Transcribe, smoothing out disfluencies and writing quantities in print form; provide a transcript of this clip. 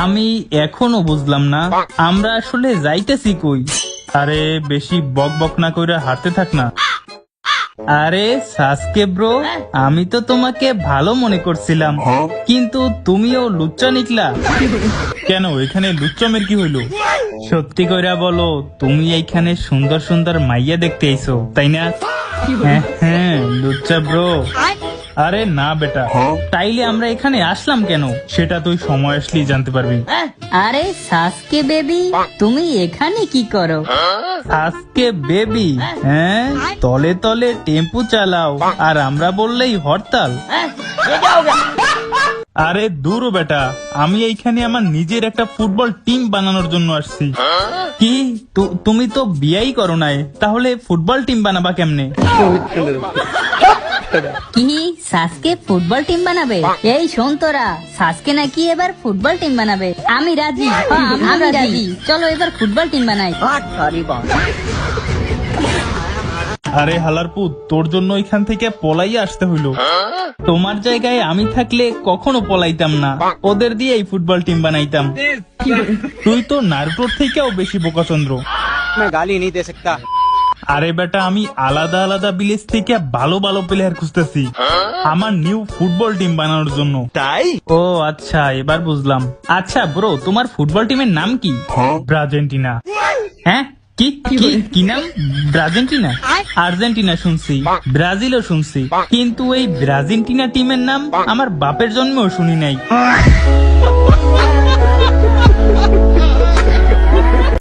আমি এখনো বুঝলাম না আমরা আসলে যাইতেছি কই। আরে বেশি বক বক না কইরা হাঁটতে থাক না। আরে সাসকে ব্রো, আমি তো তোমাকে ভালো মনে করছিলাম, কিন্তু তুমিও লুচ্চা নিকলা কেন? এখানে লুচ্চমের কি হইলো? সত্যি কইরা বলো, তুমি এইখানে সুন্দর সুন্দর মাইয়া দেখতে আইছো তাই না? হ্যাঁ হ্যাঁ লুচ্চা ব্রো। আরে না বেটা, তাইলে আমরা এখানে আসলাম কেন সেটা তুই সময় আসলেই জানতে পারবি। আরে সাসকে বেবি, তুমি এখানে কি করো? আজকে বেবি, হ্যাঁ তলে তলে টেম্পু চালাও আর আমরা বললেই হরতাল। আরে দূর বেটা, আমি এইখানে আমার নিজের একটা ফুটবল টিম বানানোর জন্য আসছি। কি তুমি তো বিয়াই করো নাই, তাহলে ফুটবল টিম বানাবা কেমনে? কি সাসকে ফুটবল টিম বানাবে? এই শোন তোরা, সাসকে নাকি এবার ফুটবল টিম বানাবে। আমি রাজি, আমি রাজি, চলো এবার ফুটবল টিম বানাই। আরে হালারপুত, তোর জন্য এখান থেকে পলাইয়া আসতে হইলো। তোমার জায়গায় আমি থাকলে কখনো পলাইতাম না, ওদের দিয়ে এই ফুটবল টিম বানাইতাম। তুই তো নারুটোর থেকেও বেশি বোকাচন্দ্র। मैं गाली नहीं दे सकता। আরে বেটা, আমি আলাদা আলাদা ভিলেজ থেকে ভালো ভালো প্লেয়ার খুঁজতেছি আমার নিউ ফুটবল টিম বানানোর জন্য। তাই? ও আচ্ছা, এবার বুঝলাম। আচ্ছা ব্রো, তোমার ফুটবল টিমের নাম কি? ব্রাজেন্টিনা। হ্যাঁ কি কি কি নাম? ব্রাজেন্টিনা? আর্জেন্টিনা শুনছি, ব্রাজিলও শুনছি, কিন্তু এই ব্রাজেন্টিনা টিমের নাম আমার বাপের জন্মেও শুনি নাই।